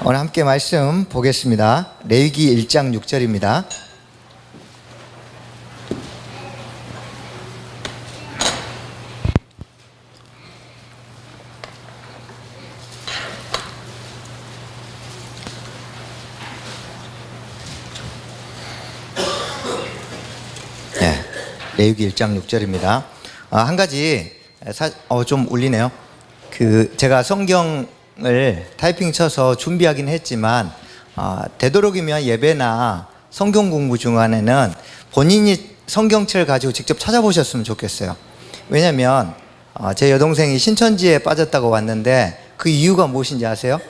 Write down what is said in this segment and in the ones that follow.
오늘 함께 말씀 보겠습니다. 레위기 1장 6절입니다. 네, 레위기 1장 6절입니다. 한 가지 좀 울리네요. 제가 성경을 타이핑 쳐서 준비하긴 했지만 되도록이면 예배나 성경 공부 중간에는 본인이 성경책을 가지고 직접 찾아보셨으면 좋겠어요. 왜냐하면 제 여동생이 신천지에 빠졌다고 왔는데 그 이유가 무엇인지 아세요?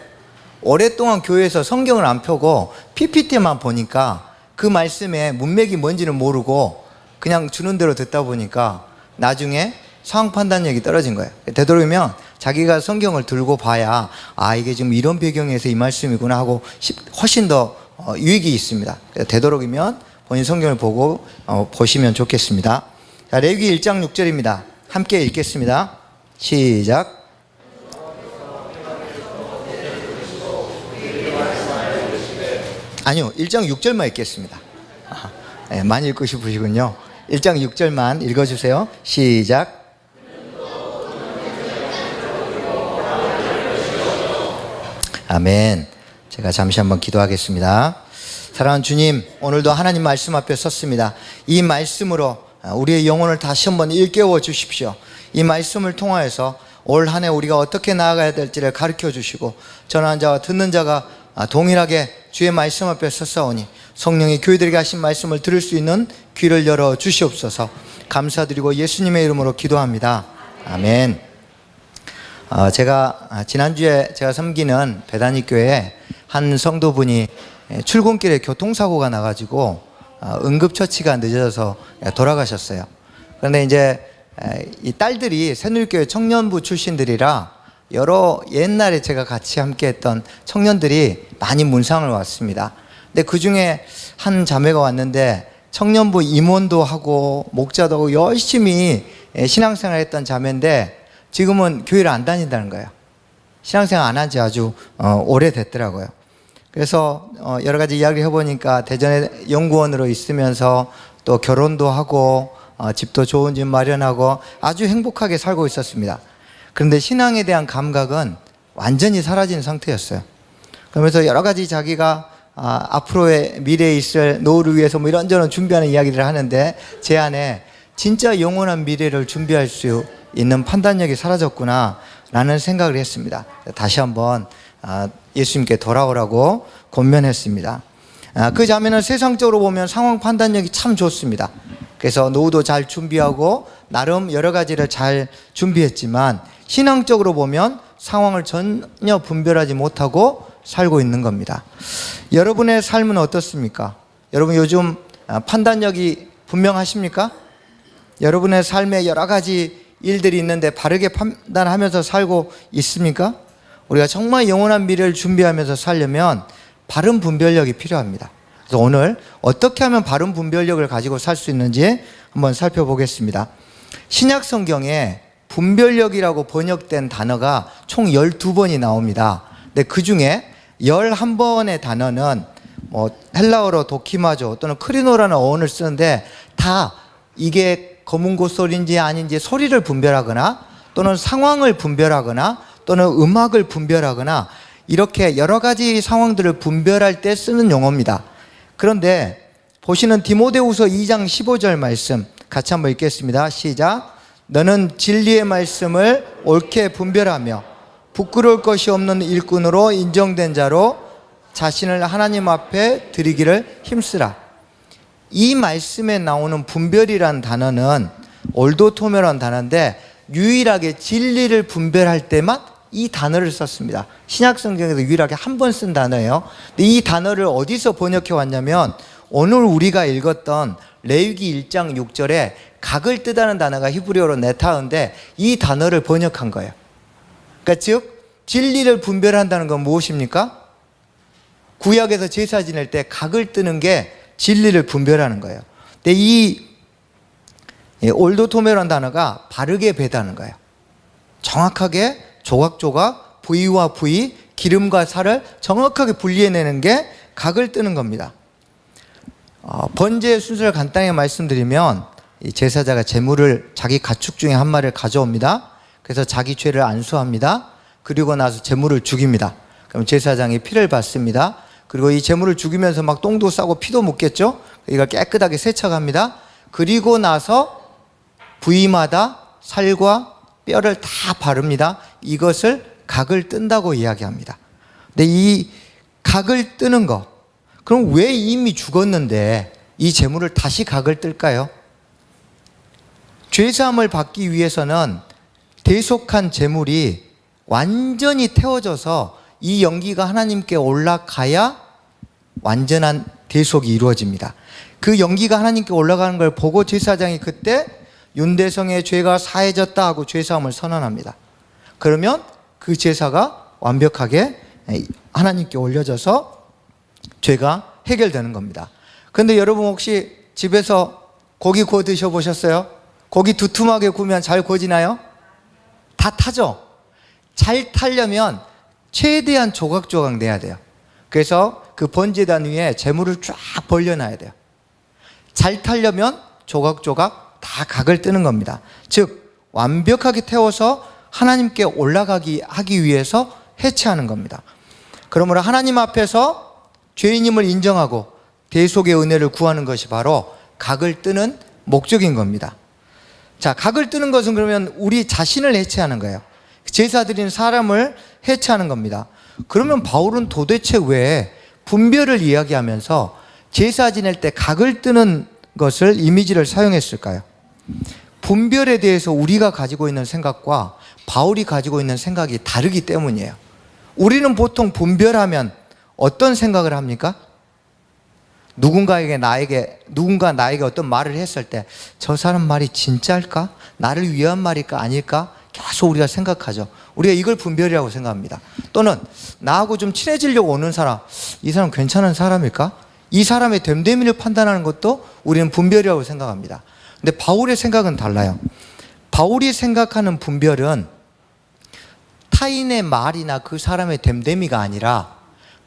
오랫동안 교회에서 성경을 안 펴고 PPT만 보니까 그 말씀의 문맥이 뭔지는 모르고 그냥 주는 대로 듣다 보니까 나중에 상황 판단력이 떨어진 거예요. 되도록이면 자기가 성경을 들고 봐야 이게 지금 이런 배경에서 이 말씀이구나 하고 훨씬 더 유익이 있습니다. 되도록이면 본인 성경을 보고 보시면 좋겠습니다. 자, 레위기 1장 6절입니다. 함께 읽겠습니다. 시작. 아니요, 1장 6절만 읽겠습니다. 많이 읽고 싶으시군요. 1장 6절만 읽어주세요. 시작. 아멘. 제가 잠시 한번 기도하겠습니다. 사랑하는 주님, 오늘도 하나님 말씀 앞에 섰습니다. 이 말씀으로 우리의 영혼을 다시 한번 일깨워 주십시오. 이 말씀을 통하여서 올 한 해 우리가 어떻게 나아가야 될지를 가르쳐 주시고 전하는 자와 듣는 자가 동일하게 주의 말씀 앞에 섰사오니 성령이 교회들에게 하신 말씀을 들을 수 있는 귀를 열어 주시옵소서. 감사드리고 예수님의 이름으로 기도합니다. 아멘. 제가 지난주에 제가 섬기는 베다니 교회에 한 성도분이 출근길에 교통사고가 나가지고 응급처치가 늦어져서 돌아가셨어요. 그런데 이제 이 딸들이 새누리교회 청년부 출신들이라 여러 옛날에 제가 같이 함께 했던 청년들이 많이 문상을 왔습니다. 근데 그 중에 한 자매가 왔는데 청년부 임원도 하고 목자도 하고 열심히 신앙생활 했던 자매인데 지금은 교회를 안 다닌다는 거예요. 신앙생활 안 한 지 아주 오래됐더라고요. 그래서 여러 가지 이야기를 해보니까 대전에 연구원으로 있으면서 또 결혼도 하고 집도 좋은 집 마련하고 아주 행복하게 살고 있었습니다. 그런데 신앙에 대한 감각은 완전히 사라진 상태였어요. 그러면서 여러 가지 자기가 앞으로의 미래에 있을 노후를 위해서 뭐 이런저런 준비하는 이야기들을 하는데 제 안에 진짜 영원한 미래를 준비할 수 있는 판단력이 사라졌구나 라는 생각을 했습니다. 다시 한번 예수님께 돌아오라고 권면했습니다. 그 자매는 세상적으로 보면 상황 판단력이 참 좋습니다. 그래서 노후도 잘 준비하고 나름 여러 가지를 잘 준비했지만 신앙적으로 보면 상황을 전혀 분별하지 못하고 살고 있는 겁니다. 여러분의 삶은 어떻습니까? 여러분 요즘 판단력이 분명하십니까? 여러분의 삶에 여러 가지 일들이 있는데 바르게 판단하면서 살고 있습니까? 우리가 정말 영원한 미래를 준비하면서 살려면 바른 분별력이 필요합니다. 그래서 오늘 어떻게 하면 바른 분별력을 가지고 살 수 있는지 한번 살펴보겠습니다. 신약 성경에 분별력이라고 번역된 단어가 총 12번이 나옵니다. 근데 그 중에 11번의 단어는 헬라어로 도키마조 또는 크리노라는 어원을 쓰는데 다 이게 검은 고소리인지 아닌지 소리를 분별하거나 또는 상황을 분별하거나 또는 음악을 분별하거나 이렇게 여러 가지 상황들을 분별할 때 쓰는 용어입니다. 그런데 보시는 디모데후서 2장 15절 말씀 같이 한번 읽겠습니다. 시작. 너는 진리의 말씀을 옳게 분별하며 부끄러울 것이 없는 일꾼으로 인정된 자로 자신을 하나님 앞에 드리기를 힘쓰라. 이 말씀에 나오는 분별이라는 단어는 올도토메라는 단어인데 유일하게 진리를 분별할 때만 이 단어를 썼습니다. 신약 성경에서 유일하게 한 번 쓴 단어예요. 근데 이 단어를 어디서 번역해 왔냐면 오늘 우리가 읽었던 레위기 1장 6절에 각을 뜨다는 단어가 히브리어로 네타인데 이 단어를 번역한 거예요. 그러니까 즉 진리를 분별한다는 건 무엇입니까? 구약에서 제사 지낼 때 각을 뜨는 게 진리를 분별하는 거예요. 근데 이 올도토메라는 단어가 바르게 배다는 거예요. 정확하게 조각조각 부위와 부위 기름과 살을 정확하게 분리해내는 게 각을 뜨는 겁니다. 번제의 순서를 간단히 말씀드리면 이 제사자가 제물을 자기 가축 중에 한 마리를 가져옵니다. 그래서 자기 죄를 안수합니다. 그리고 나서 제물을 죽입니다. 그럼 제사장이 피를 받습니다. 그리고 이 제물을 죽이면서 막 똥도 싸고 피도 묻겠죠. 이걸 깨끗하게 세척합니다. 그리고 나서 부위마다 살과 뼈를 다 바릅니다. 이것을 각을 뜬다고 이야기합니다. 근데 이 각을 뜨는 거, 그럼 왜 이미 죽었는데 이 제물을 다시 각을 뜰까요? 죄사함을 받기 위해서는 대속한 제물이 완전히 태워져서 이 연기가 하나님께 올라가야 완전한 대속이 이루어집니다. 그 연기가 하나님께 올라가는 걸 보고 제사장이 그때 윤대성의 죄가 사해졌다 하고 죄사함을 선언합니다. 그러면 그 제사가 완벽하게 하나님께 올려져서 죄가 해결되는 겁니다. 그런데 여러분 혹시 집에서 고기 구워 드셔보셨어요? 고기 두툼하게 구우면 잘 구워지나요? 다 타죠? 잘 타려면 최대한 조각조각 내야 돼요. 그래서 그 번제단 위에 재물을 쫙 벌려놔야 돼요. 잘 타려면 조각조각 다 각을 뜨는 겁니다. 즉 완벽하게 태워서 하나님께 올라가기 하기 위해서 해체하는 겁니다. 그러므로 하나님 앞에서 죄인임을 인정하고 대속의 은혜를 구하는 것이 바로 각을 뜨는 목적인 겁니다. 자, 각을 뜨는 것은 그러면 우리 자신을 해체하는 거예요. 제사 드리는 사람을 해체하는 겁니다. 그러면 바울은 도대체 왜 분별을 이야기하면서 제사 지낼 때 각을 뜨는 것을 이미지를 사용했을까요? 분별에 대해서 우리가 가지고 있는 생각과 바울이 가지고 있는 생각이 다르기 때문이에요. 우리는 보통 분별하면 어떤 생각을 합니까? 누군가 나에게 어떤 말을 했을 때 저 사람 말이 진짜일까? 나를 위한 말일까? 아닐까? 계속 우리가 생각하죠. 우리가 이걸 분별이라고 생각합니다. 또는 나하고 좀 친해지려고 오는 사람, 이 사람 괜찮은 사람일까? 이 사람의 됨됨이를 판단하는 것도 우리는 분별이라고 생각합니다. 근데 바울의 생각은 달라요. 바울이 생각하는 분별은 타인의 말이나 그 사람의 됨됨이가 아니라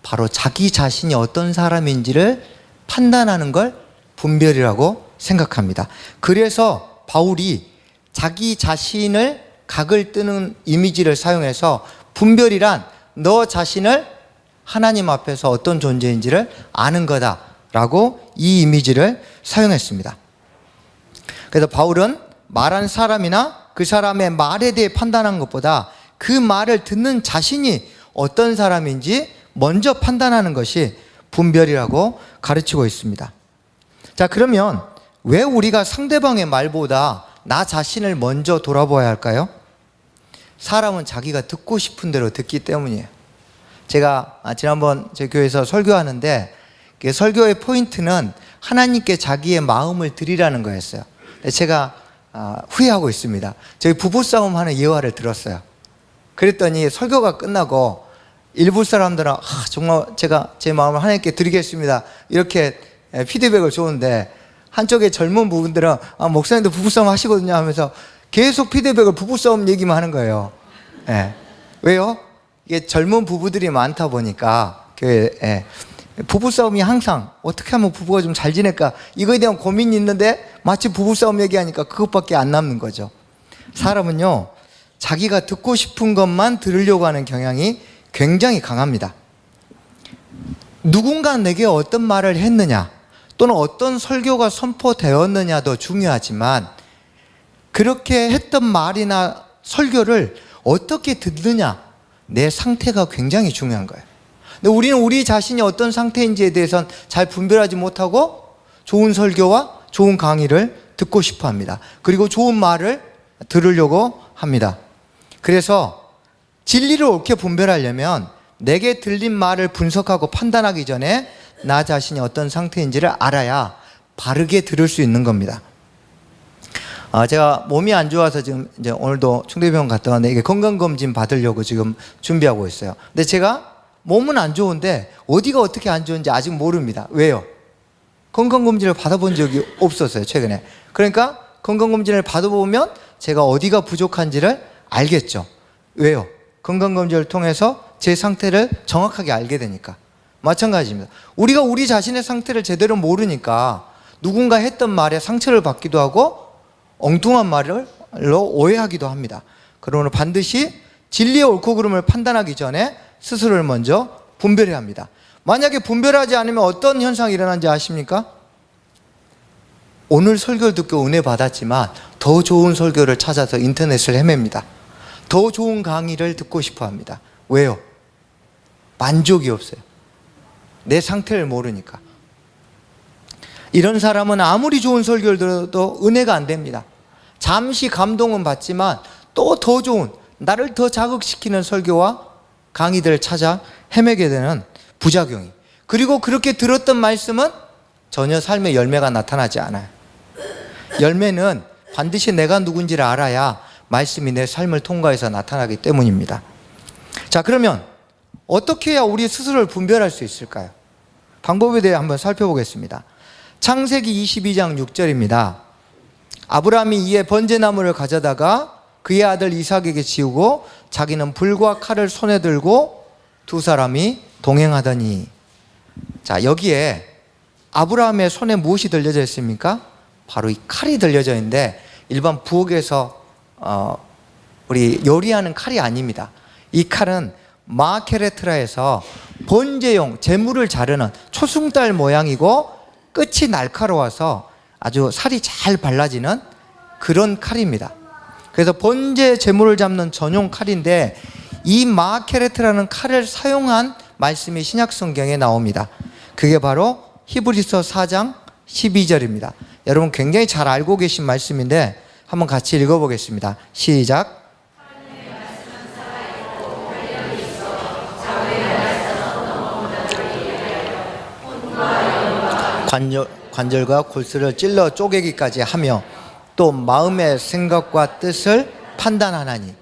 바로 자기 자신이 어떤 사람인지를 판단하는 걸 분별이라고 생각합니다. 그래서 바울이 자기 자신을 각을 뜨는 이미지를 사용해서 분별이란 너 자신을 하나님 앞에서 어떤 존재인지를 아는 거다라고 이 이미지를 사용했습니다. 그래서 바울은 말한 사람이나 그 사람의 말에 대해 판단하는 것보다 그 말을 듣는 자신이 어떤 사람인지 먼저 판단하는 것이 분별이라고 가르치고 있습니다. 자, 그러면 왜 우리가 상대방의 말보다 나 자신을 먼저 돌아보아야 할까요? 사람은 자기가 듣고 싶은 대로 듣기 때문이에요. 제가 지난번 제 교회에서 설교하는데 설교의 포인트는 하나님께 자기의 마음을 드리라는 거였어요. 제가 후회하고 있습니다. 저희 부부싸움 하는 예화를 들었어요. 그랬더니 설교가 끝나고 일부 사람들은 정말 제가 제 마음을 하나님께 드리겠습니다 이렇게 피드백을 줬는데, 한쪽의 젊은 부분들은 목사님도 부부싸움 하시거든요 하면서 계속 피드백을 부부싸움 얘기만 하는 거예요. 왜요? 이게 젊은 부부들이 많다 보니까 교회에 부부싸움이 항상 어떻게 하면 부부가 좀 잘 지낼까 이거에 대한 고민이 있는데 마치 부부싸움 얘기하니까 그것밖에 안 남는 거죠. 사람은요 자기가 듣고 싶은 것만 들으려고 하는 경향이 굉장히 강합니다. 누군가 내게 어떤 말을 했느냐 또는 어떤 설교가 선포되었느냐도 중요하지만 그렇게 했던 말이나 설교를 어떻게 듣느냐, 내 상태가 굉장히 중요한 거예요. 근데 우리는 우리 자신이 어떤 상태인지에 대해서는 잘 분별하지 못하고 좋은 설교와 좋은 강의를 듣고 싶어 합니다. 그리고 좋은 말을 들으려고 합니다. 그래서 진리를 옳게 분별하려면 내게 들린 말을 분석하고 판단하기 전에 나 자신이 어떤 상태인지를 알아야 바르게 들을 수 있는 겁니다. 제가 몸이 안 좋아서 지금 이제 오늘도 충대병원 갔다 왔는데 이게 건강검진 받으려고 지금 준비하고 있어요. 근데 제가 몸은 안 좋은데 어디가 어떻게 안 좋은지 아직 모릅니다. 왜요? 건강검진을 받아본 적이 없었어요, 최근에. 그러니까 건강검진을 받아보면 제가 어디가 부족한지를 알겠죠. 왜요? 건강검진을 통해서 제 상태를 정확하게 알게 되니까. 마찬가지입니다. 우리가 우리 자신의 상태를 제대로 모르니까 누군가 했던 말에 상처를 받기도 하고 엉뚱한 말로 오해하기도 합니다. 그러므로 반드시 진리의 옳고 그름을 판단하기 전에 스스로를 먼저 분별해야 합니다. 만약에 분별하지 않으면 어떤 현상이 일어나는지 아십니까? 오늘 설교를 듣고 은혜 받았지만 더 좋은 설교를 찾아서 인터넷을 헤맵니다. 더 좋은 강의를 듣고 싶어 합니다. 왜요? 만족이 없어요. 내 상태를 모르니까. 이런 사람은 아무리 좋은 설교를 들어도 은혜가 안 됩니다. 잠시 감동은 받지만 또 더 좋은, 나를 더 자극시키는 설교와 강의들을 찾아 헤매게 되는 부작용이, 그리고 그렇게 들었던 말씀은 전혀 삶의 열매가 나타나지 않아요. 열매는 반드시 내가 누군지를 알아야 말씀이 내 삶을 통과해서 나타나기 때문입니다. 자, 그러면 어떻게 해야 우리 스스로를 분별할 수 있을까요? 방법에 대해 한번 살펴보겠습니다. 창세기 22장 6절입니다. 아브라함이 이에 번제나무를 가져다가 그의 아들 이삭에게 지우고 자기는 불과 칼을 손에 들고 두 사람이 동행하더니. 자, 여기에 아브라함의 손에 무엇이 들려져 있습니까? 바로 이 칼이 들려져 있는데 일반 부엌에서 우리 요리하는 칼이 아닙니다. 이 칼은 마케레트라에서 번제용 제물을 자르는 초승달 모양이고 끝이 날카로워서 아주 살이 잘 발라지는 그런 칼입니다. 그래서 번제 제물을 잡는 전용 칼인데 이 마케레트라는 칼을 사용한 말씀이 신약 성경에 나옵니다. 그게 바로 히브리서 4장 12절입니다. 여러분 굉장히 잘 알고 계신 말씀인데 한번 같이 읽어보겠습니다. 시작. 관절과 골수를 찔러 쪼개기까지 하며 또 마음의 생각과 뜻을 판단하나니.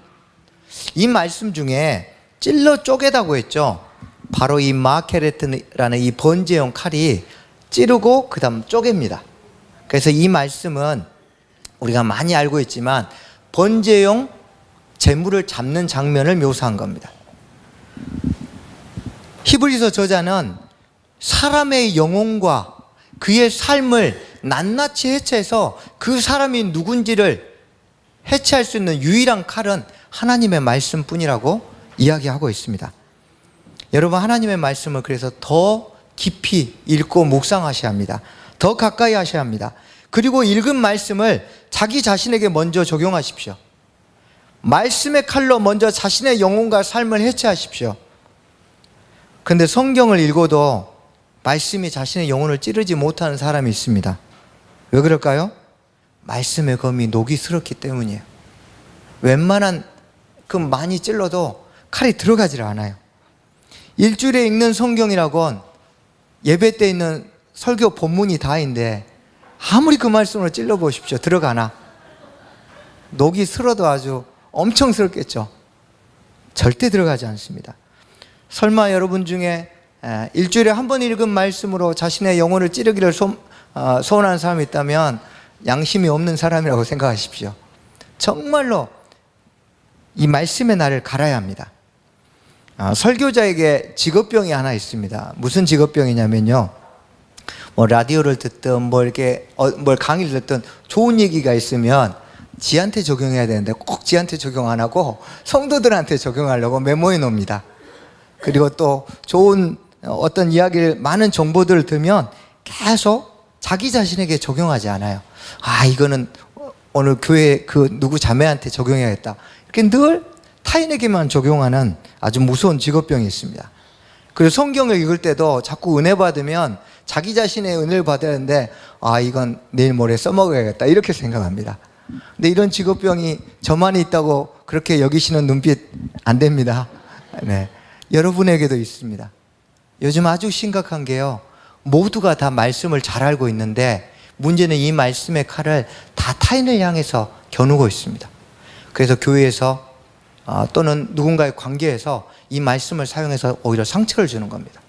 이 말씀 중에 찔러 쪼개다고 했죠. 바로 이 마케레트라는 이 번제용 칼이 찌르고 그 다음 쪼갭니다. 그래서 이 말씀은 우리가 많이 알고 있지만 번제용 제물을 잡는 장면을 묘사한 겁니다. 히브리서 저자는 사람의 영혼과 그의 삶을 낱낱이 해체해서 그 사람이 누군지를 해체할 수 있는 유일한 칼은 하나님의 말씀뿐이라고 이야기하고 있습니다. 여러분, 하나님의 말씀을 그래서 더 깊이 읽고 묵상하셔야 합니다. 더 가까이 하셔야 합니다. 그리고 읽은 말씀을 자기 자신에게 먼저 적용하십시오. 말씀의 칼로 먼저 자신의 영혼과 삶을 해체하십시오. 그런데 성경을 읽어도 말씀이 자신의 영혼을 찌르지 못하는 사람이 있습니다. 왜 그럴까요? 말씀의 검이 녹이 슬었기 때문이에요. 웬만한 많이 찔러도 칼이 들어가질 않아요. 일주일에 읽는 성경이라곤 예배 때 있는 설교 본문이 다인데 아무리 그 말씀으로 찔러 보십시오. 들어가나? 녹이 슬어도 아주 엄청 슬었겠죠. 절대 들어가지 않습니다. 설마 여러분 중에 일주일에 한 번 읽은 말씀으로 자신의 영혼을 찌르기를 소원하는 사람이 있다면 양심이 없는 사람이라고 생각하십시오. 정말로 이 말씀의 날을 갈아야 합니다. 설교자에게 직업병이 하나 있습니다. 무슨 직업병이냐면요, 라디오를 듣든 뭘 강의를 듣든 좋은 얘기가 있으면 지한테 적용해야 되는데 꼭 지한테 적용 안 하고 성도들한테 적용하려고 메모해 놓습니다. 그리고 또 좋은 어떤 이야기를, 많은 정보들을 들으면 계속 자기 자신에게 적용하지 않아요. 이거는 오늘 교회 누구 자매한테 적용해야겠다. 이렇게 늘 타인에게만 적용하는 아주 무서운 직업병이 있습니다. 그리고 성경을 읽을 때도 자꾸 은혜 받으면 자기 자신의 은혜를 받아야 하는데 이건 내일 모레 써먹어야겠다 이렇게 생각합니다. 근데 이런 직업병이 저만이 있다고 그렇게 여기시는 눈빛 안 됩니다. 네, 여러분에게도 있습니다. 요즘 아주 심각한 게요, 모두가 다 말씀을 잘 알고 있는데 문제는 이 말씀의 칼을 다 타인을 향해서 겨누고 있습니다. 그래서 교회에서 또는 누군가의 관계에서 이 말씀을 사용해서 오히려 상처를 주는 겁니다.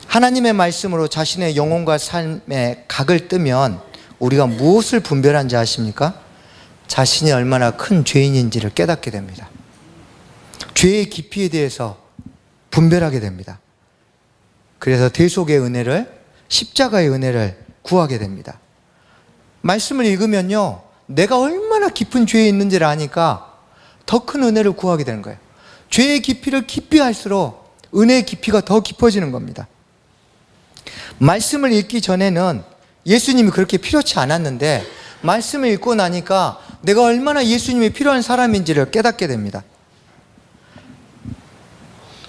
하나님의 말씀으로 자신의 영혼과 삶의 각을 뜨면 우리가 무엇을 분별한지 아십니까? 자신이 얼마나 큰 죄인인지를 깨닫게 됩니다. 죄의 깊이에 대해서 분별하게 됩니다. 그래서 대속의 은혜를, 십자가의 은혜를 구하게 됩니다. 말씀을 읽으면요, 내가 얼마나 깊은 죄에 있는지를 아니까 더 큰 은혜를 구하게 되는 거예요. 죄의 깊이를 깊이 할수록 은혜의 깊이가 더 깊어지는 겁니다. 말씀을 읽기 전에는 예수님이 그렇게 필요치 않았는데 말씀을 읽고 나니까 내가 얼마나 예수님이 필요한 사람인지를 깨닫게 됩니다.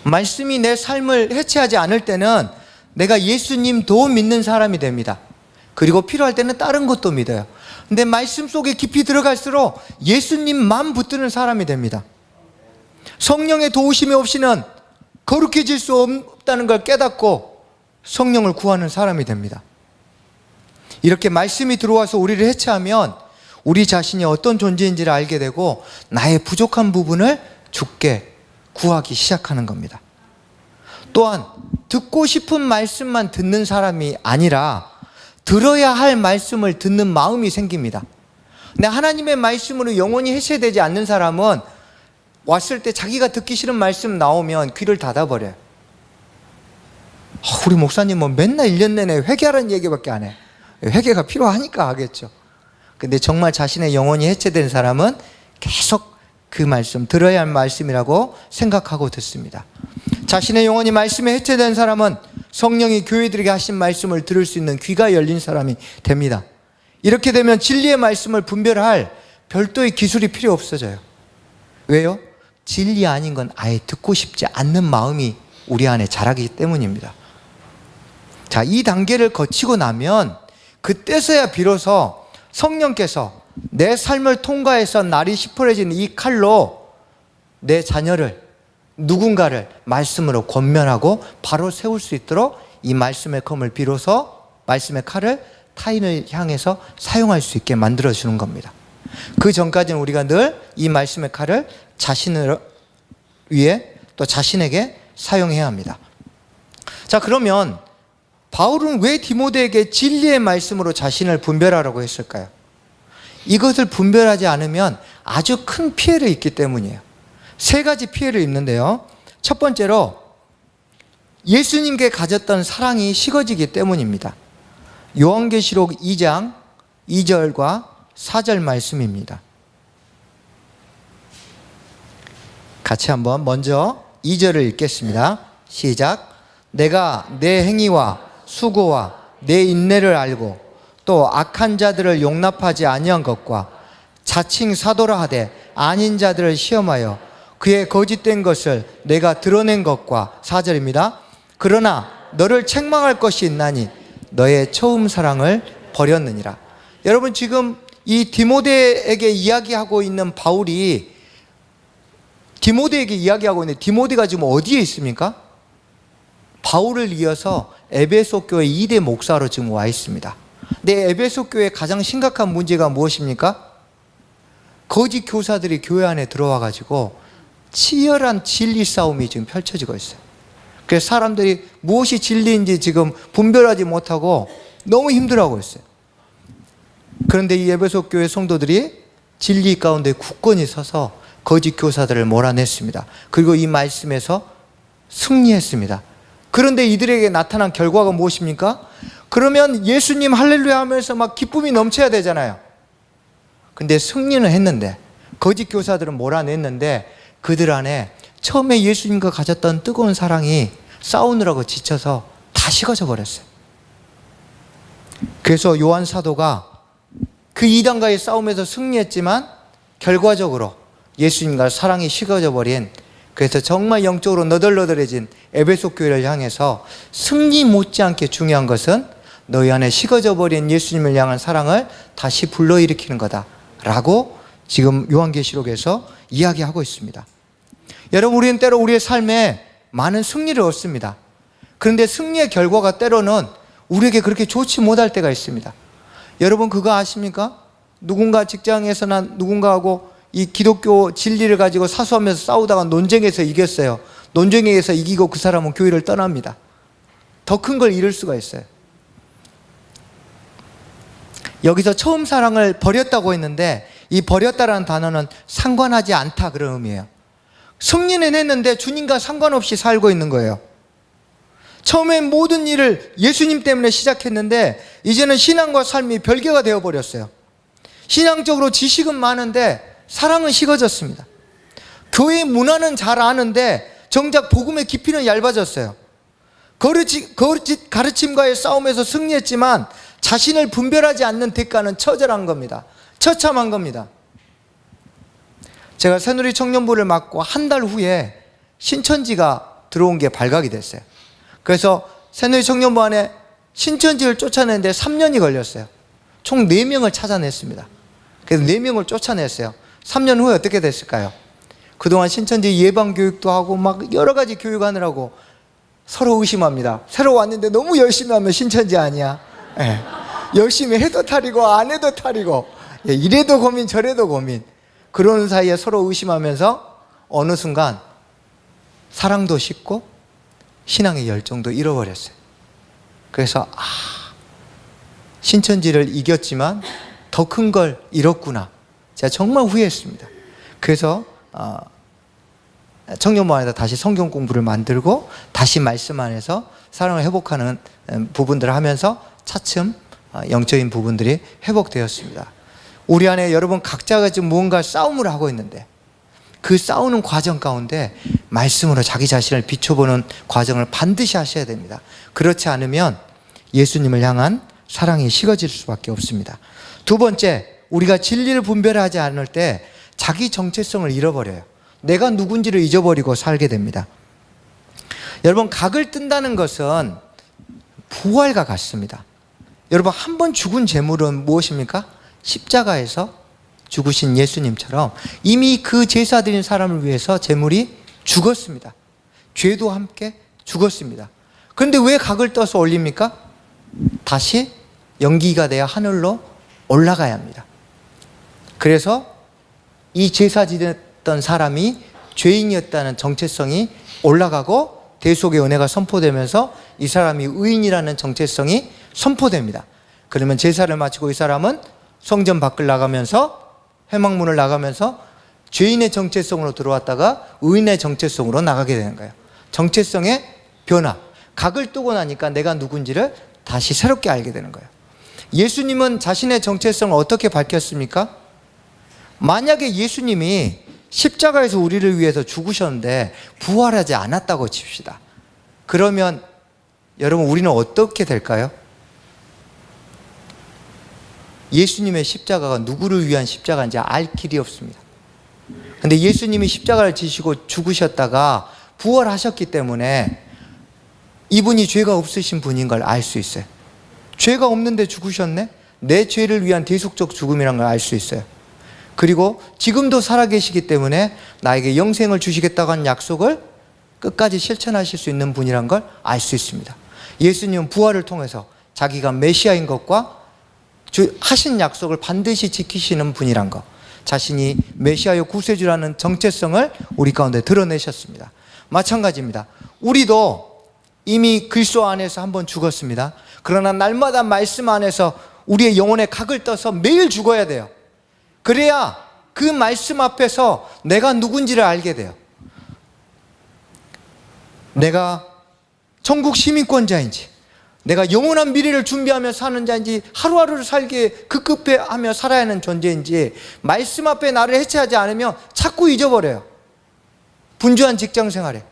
말씀이 내 삶을 해체하지 않을 때는 내가 예수님 도 믿는 사람이 됩니다. 그리고 필요할 때는 다른 것도 믿어요. 근데 말씀 속에 깊이 들어갈수록 예수님만 붙드는 사람이 됩니다. 성령의 도우심이 없이는 거룩해질 수 없다는 걸 깨닫고 성령을 구하는 사람이 됩니다. 이렇게 말씀이 들어와서 우리를 해체하면 우리 자신이 어떤 존재인지를 알게 되고 나의 부족한 부분을 주께 구하기 시작하는 겁니다. 또한 듣고 싶은 말씀만 듣는 사람이 아니라 들어야 할 말씀을 듣는 마음이 생깁니다. 근데 하나님의 말씀으로 영원히 해체되지 않는 사람은 왔을 때 자기가 듣기 싫은 말씀 나오면 귀를 닫아버려요. 우리 목사님 뭐 맨날 1년 내내 회개하라는 얘기밖에 안 해. 회개가 필요하니까 하겠죠. 근데 정말 자신의 영혼이 해체된 사람은 계속 그 말씀, 들어야 할 말씀이라고 생각하고 듣습니다. 자신의 영혼이 말씀에 해체된 사람은 성령이 교회들에게 하신 말씀을 들을 수 있는 귀가 열린 사람이 됩니다. 이렇게 되면 진리의 말씀을 분별할 별도의 기술이 필요 없어져요. 왜요? 진리 아닌 건 아예 듣고 싶지 않는 마음이 우리 안에 자라기 때문입니다. 자, 이 단계를 거치고 나면 그때서야 비로소 성령께서 내 삶을 통과해서 날이 시퍼래지는 이 칼로 내 자녀를, 누군가를 말씀으로 권면하고 바로 세울 수 있도록 이 말씀의 검을 비로소, 말씀의 칼을 타인을 향해서 사용할 수 있게 만들어주는 겁니다. 그 전까지는 우리가 늘 이 말씀의 칼을 자신을 위해 또 자신에게 사용해야 합니다. 자, 그러면 바울은 왜 디모데에게 진리의 말씀으로 자신을 분별하라고 했을까요? 이것을 분별하지 않으면 아주 큰 피해를 입기 때문이에요. 세 가지 피해를 입는데요. 첫 번째로 예수님께 가졌던 사랑이 식어지기 때문입니다. 요한계시록 2장 2절과 4절 말씀입니다. 같이 한번 먼저 2절을 읽겠습니다. 시작. 내가 내 행위와 수고와 내 인내를 알고 또 악한 자들을 용납하지 아니한 것과 자칭 사도라 하되 아닌 자들을 시험하여 그의 거짓된 것을 내가 드러낸 것과 4절입니다. 그러나 너를 책망할 것이 있나니 너의 처음 사랑을 버렸느니라. 여러분, 지금 이 디모데에게 이야기하고 있는 바울이 디모데에게 이야기하고 있는데 디모데가 지금 어디에 있습니까? 바울을 이어서 에베소 교회 2대 목사로 지금 와 있습니다. 근데 에베소 교회의 가장 심각한 문제가 무엇입니까? 거짓 교사들이 교회 안에 들어와 가지고 치열한 진리 싸움이 지금 펼쳐지고 있어요. 그래서 사람들이 무엇이 진리인지 지금 분별하지 못하고 너무 힘들어하고 있어요. 그런데 이 에베소 교회 성도들이 진리 가운데 굳건히 서서 거짓 교사들을 몰아냈습니다. 그리고 이 말씀에서 승리했습니다. 그런데 이들에게 나타난 결과가 무엇입니까? 그러면 예수님 할렐루야 하면서 막 기쁨이 넘쳐야 되잖아요. 근데 승리는 했는데, 거짓 교사들은 몰아냈는데 그들 안에 처음에 예수님과 가졌던 뜨거운 사랑이 싸우느라고 지쳐서 다 식어져 버렸어요. 그래서 요한 사도가 그 이단과의 싸움에서 승리했지만 결과적으로 예수님과 사랑이 식어져 버린, 그래서 정말 영적으로 너덜너덜해진 에베소 교회를 향해서 승리 못지않게 중요한 것은 너희 안에 식어져 버린 예수님을 향한 사랑을 다시 불러일으키는 거다라고 지금 요한계시록에서 이야기하고 있습니다. 여러분, 우리는 때로 우리의 삶에 많은 승리를 얻습니다. 그런데 승리의 결과가 때로는 우리에게 그렇게 좋지 못할 때가 있습니다. 여러분, 그거 아십니까? 누군가 직장에서나 누군가하고 이 기독교 진리를 가지고 사수하면서 싸우다가 논쟁에서 이겼어요. 논쟁에서 이기고 그 사람은 교회를 떠납니다. 더 큰 걸 잃을 수가 있어요. 여기서 처음 사랑을 버렸다고 했는데 이 버렸다라는 단어는 상관하지 않다 그런 의미예요. 승리는 했는데 주님과 상관없이 살고 있는 거예요. 처음엔 모든 일을 예수님 때문에 시작했는데 이제는 신앙과 삶이 별개가 되어버렸어요. 신앙적으로 지식은 많은데 사랑은 식어졌습니다. 교회 문화는 잘 아는데 정작 복음의 깊이는 얇아졌어요. 거짓 가르침과의 싸움에서 승리했지만 자신을 분별하지 않는 대가는 처절한 겁니다. 처참한 겁니다. 제가 새누리 청년부를 맡고 한 달 후에 신천지가 들어온 게 발각이 됐어요. 그래서 새누리 청년부 안에 신천지를 쫓아내는데 3년이 걸렸어요. 총 4명을 찾아냈습니다. 그래서 4명을 쫓아냈어요. 3년 후에 어떻게 됐을까요? 그동안 신천지 예방교육도 하고 막 여러 가지 교육하느라고 서로 의심합니다. 새로 왔는데 너무 열심히 하면 신천지 아니야? 네. 열심히 해도 탈이고 안 해도 탈이고, 이래도 고민 저래도 고민. 그러는 사이에 서로 의심하면서 어느 순간 사랑도 식고 신앙의 열정도 잃어버렸어요. 그래서 신천지를 이겼지만 더 큰 걸 잃었구나. 제가 정말 후회했습니다. 그래서 청년부 안에서 다시 성경 공부를 만들고 다시 말씀 안에서 사랑을 회복하는 부분들을 하면서 차츰 영적인 부분들이 회복되었습니다. 우리 안에 여러분 각자가 지금 무언가 싸움을 하고 있는데 그 싸우는 과정 가운데 말씀으로 자기 자신을 비춰보는 과정을 반드시 하셔야 됩니다. 그렇지 않으면 예수님을 향한 사랑이 식어질 수밖에 없습니다. 두 번째, 우리가 진리를 분별하지 않을 때 자기 정체성을 잃어버려요. 내가 누군지를 잊어버리고 살게 됩니다. 여러분, 각을 뜬다는 것은 부활과 같습니다. 여러분, 한 번 죽은 제물은 무엇입니까? 십자가에서 죽으신 예수님처럼 이미 그 제사 드린 사람을 위해서 제물이 죽었습니다. 죄도 함께 죽었습니다. 그런데 왜 각을 떠서 올립니까? 다시 연기가 되어 하늘로 올라가야 합니다. 그래서 이 제사 지냈던 사람이 죄인이었다는 정체성이 올라가고 대속의 은혜가 선포되면서 이 사람이 의인이라는 정체성이 선포됩니다. 그러면 제사를 마치고 이 사람은 성전 밖을 나가면서 회막문을 나가면서 죄인의 정체성으로 들어왔다가 의인의 정체성으로 나가게 되는 거예요. 정체성의 변화. 각을 뜨고 나니까 내가 누군지를 다시 새롭게 알게 되는 거예요. 예수님은 자신의 정체성을 어떻게 밝혔습니까? 만약에 예수님이 십자가에서 우리를 위해서 죽으셨는데 부활하지 않았다고 칩시다. 그러면 여러분, 우리는 어떻게 될까요? 예수님의 십자가가 누구를 위한 십자가인지 알 길이 없습니다. 그런데 예수님이 십자가를 지시고 죽으셨다가 부활하셨기 때문에 이분이 죄가 없으신 분인 걸 알 수 있어요. 죄가 없는데 죽으셨네? 내 죄를 위한 대속적 죽음이라는 걸 알 수 있어요. 그리고 지금도 살아계시기 때문에 나에게 영생을 주시겠다고 한 약속을 끝까지 실천하실 수 있는 분이란 걸 알 수 있습니다. 예수님은 부활을 통해서 자기가 메시아인 것과 하신 약속을 반드시 지키시는 분이란 것, 자신이 메시아요 구세주라는 정체성을 우리 가운데 드러내셨습니다. 마찬가지입니다. 우리도 이미 그리스도 안에서 한번 죽었습니다. 그러나 날마다 말씀 안에서 우리의 영혼의 각을 떠서 매일 죽어야 돼요. 그래야 그 말씀 앞에서 내가 누군지를 알게 돼요. 내가 천국 시민권자인지, 내가 영원한 미래를 준비하며 사는 자인지, 하루하루를 살기에 급급해하며 살아야 하는 존재인지 말씀 앞에 나를 해체하지 않으면 자꾸 잊어버려요. 분주한 직장 생활에,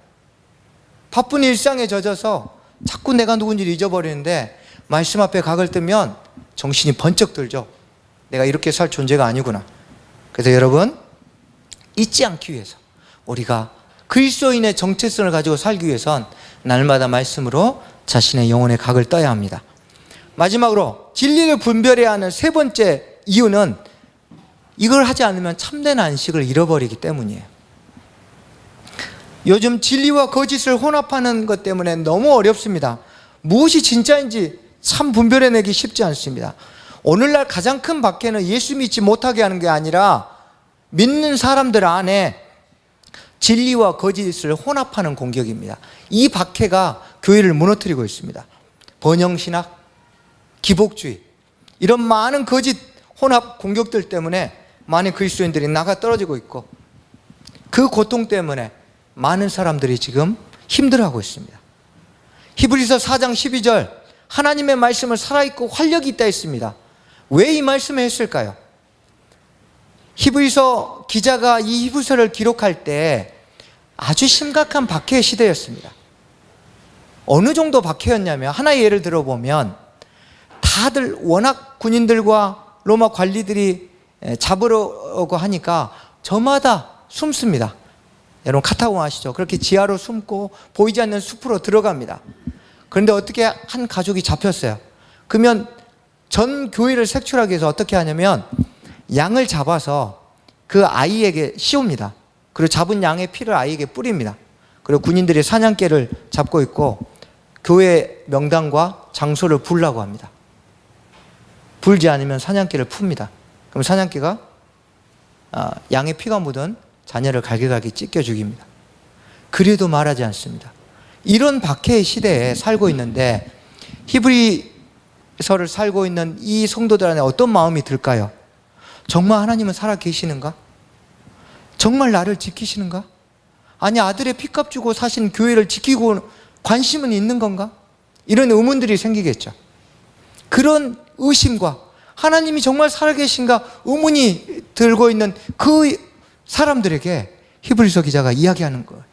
바쁜 일상에 젖어서 자꾸 내가 누군지를 잊어버리는데 말씀 앞에 각을 뜨면 정신이 번쩍 들죠. 내가 이렇게 살 존재가 아니구나. 그래서 여러분, 잊지 않기 위해서 우리가 그리스도인의 정체성을 가지고 살기 위해선 날마다 말씀으로 자신의 영혼의 각을 떠야 합니다. 마지막으로 진리를 분별해야 하는 세 번째 이유는 이걸 하지 않으면 참된 안식을 잃어버리기 때문이에요. 요즘 진리와 거짓을 혼합하는 것 때문에 너무 어렵습니다. 무엇이 진짜인지 참 분별해내기 쉽지 않습니다. 오늘날 가장 큰 박해는 예수 믿지 못하게 하는 게 아니라 믿는 사람들 안에 진리와 거짓을 혼합하는 공격입니다. 이 박해가 교회를 무너뜨리고 있습니다. 번영신학, 기복주의, 이런 많은 거짓 혼합 공격들 때문에 많은 그리스도인들이 나가 떨어지고 있고, 그 고통 때문에 많은 사람들이 지금 힘들어하고 있습니다. 히브리서 4장 12절, 하나님의 말씀은 살아있고 활력이 있다 했습니다. 왜 이 말씀을 했을까요? 히브리서 기자가 이 히브리서를 기록할 때 아주 심각한 박해의 시대였습니다. 어느 정도 박해였냐면, 하나의 예를 들어보면 다들 워낙 군인들과 로마 관리들이 잡으려고 하니까 저마다 숨습니다. 여러분 카타콤 아시죠? 그렇게 지하로 숨고 보이지 않는 숲으로 들어갑니다. 그런데 어떻게 한 가족이 잡혔어요. 그러면 전 교회를 색출하기 위해서 어떻게 하냐면 양을 잡아서 그 아이에게 씌웁니다. 그리고 잡은 양의 피를 아이에게 뿌립니다. 그리고 군인들이 사냥개를 잡고 있고 교회 명당과 장소를 불라고 합니다. 불지 않으면 사냥개를 풉니다. 그럼 사냥개가 양의 피가 묻은 자녀를 갈기갈기 찢겨 죽입니다. 그래도 말하지 않습니다. 이런 박해의 시대에 살고 있는데 히브리서를 살고 있는 이 성도들 안에 어떤 마음이 들까요? 정말 하나님은 살아 계시는가? 정말 나를 지키시는가? 아니, 아들의 피값 주고 사신 교회를 지키고 관심은 있는 건가? 이런 의문들이 생기겠죠. 그런 의심과 하나님이 정말 살아계신가 의문이 들고 있는 그 사람들에게 히브리서 기자가 이야기하는 거예요.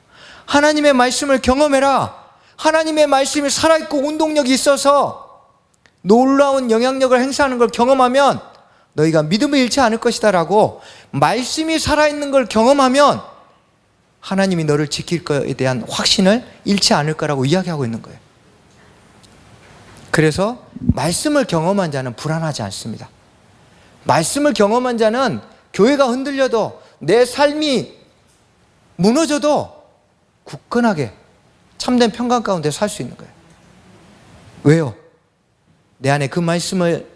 하나님의 말씀을 경험해라. 하나님의 말씀이 살아있고 운동력이 있어서 놀라운 영향력을 행사하는 걸 경험하면 너희가 믿음을 잃지 않을 것이다 라고, 말씀이 살아있는 걸 경험하면 하나님이 너를 지킬 것에 대한 확신을 잃지 않을 거라고 이야기하고 있는 거예요. 그래서 말씀을 경험한 자는 불안하지 않습니다. 말씀을 경험한 자는 교회가 흔들려도 내 삶이 무너져도 굳건하게 참된 평강 가운데 살 수 있는 거예요. 왜요? 내 안에 그 말씀을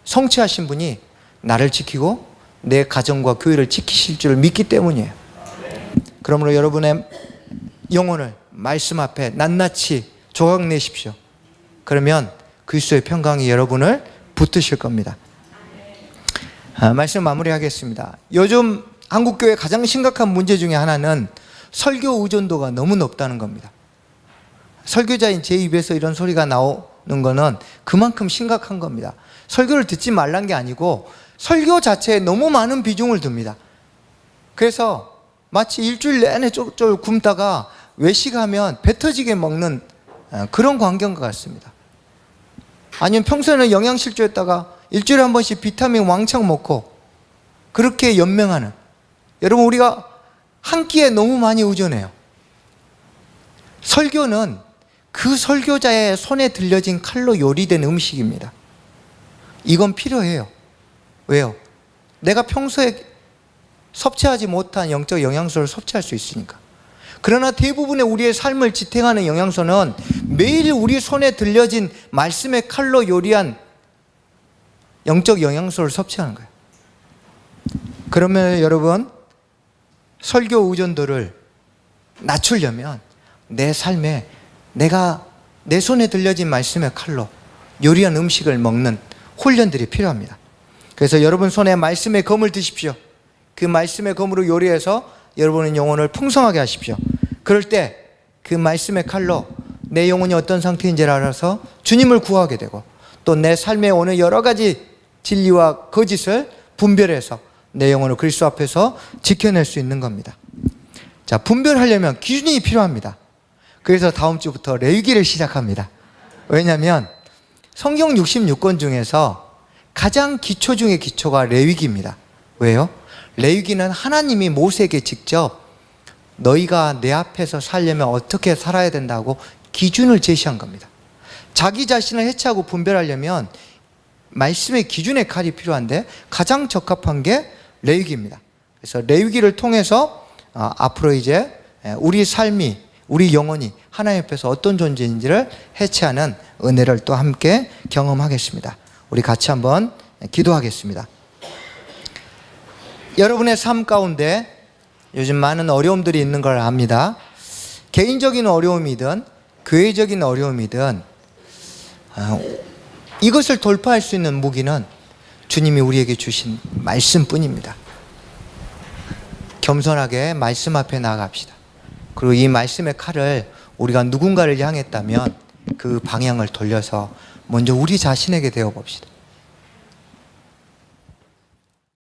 성취하신 분이 나를 지키고 내 가정과 교회를 지키실 줄 믿기 때문이에요. 그러므로 여러분의 영혼을 말씀 앞에 낱낱이 조각내십시오. 그러면 그리스도의 평강이 여러분을 붙드실 겁니다. 말씀 마무리하겠습니다. 요즘 한국교회의 가장 심각한 문제 중에 하나는 설교 의존도가 너무 높다는 겁니다. 설교자인 제 입에서 이런 소리가 나오는 거는 그만큼 심각한 겁니다. 설교를 듣지 말란 게 아니고 설교 자체에 너무 많은 비중을 둡니다. 그래서 마치 일주일 내내 쫄쫄 굶다가 외식하면 배 터지게 먹는 그런 광경과 같습니다. 아니면 평소에는 영양실조했다가 일주일에 한 번씩 비타민 왕창 먹고 그렇게 연명하는, 여러분 우리가 한 끼에 너무 많이 의존해요. 설교는 그 설교자의 손에 들려진 칼로 요리된 음식입니다. 이건 필요해요. 왜요? 내가 평소에 섭취하지 못한 영적 영양소를 섭취할 수 있으니까. 그러나 대부분의 우리의 삶을 지탱하는 영양소는 매일 우리 손에 들려진 말씀의 칼로 요리한 영적 영양소를 섭취하는 거예요. 그러면 여러분, 설교 의존도를 낮추려면 내 삶에 내가 내 손에 들려진 말씀의 칼로 요리한 음식을 먹는 훈련들이 필요합니다. 그래서 여러분 손에 말씀의 검을 드십시오. 그 말씀의 검으로 요리해서 여러분의 영혼을 풍성하게 하십시오. 그럴 때 그 말씀의 칼로 내 영혼이 어떤 상태인지를 알아서 주님을 구하게 되고, 또 내 삶에 오는 여러 가지 진리와 거짓을 분별해서 내 영혼을 그리스도 앞에서 지켜낼 수 있는 겁니다. 자, 분별하려면 기준이 필요합니다. 그래서 다음 주부터 레위기를 시작합니다. 왜냐하면 성경 66권 중에서 가장 기초 중의 기초가 레위기입니다. 왜요? 레위기는 하나님이 모세에게 직접 너희가 내 앞에서 살려면 어떻게 살아야 된다고 기준을 제시한 겁니다. 자기 자신을 해체하고 분별하려면 말씀의 기준의 칼이 필요한데 가장 적합한 게 레위기입니다. 그래서 레위기를 통해서 앞으로 이제 우리 삶이, 우리 영혼이 하나님 앞에서 어떤 존재인지를 해체하는 은혜를 또 함께 경험하겠습니다. 우리 같이 한번 기도하겠습니다. 여러분의 삶 가운데 요즘 많은 어려움들이 있는 걸 압니다. 개인적인 어려움이든 교회적인 어려움이든 이것을 돌파할 수 있는 무기는 주님이 우리에게 주신 말씀뿐입니다. 겸손하게 말씀 앞에 나아갑시다. 그리고 이 말씀의 칼을 우리가 누군가를 향했다면 그 방향을 돌려서 먼저 우리 자신에게 대어 봅시다.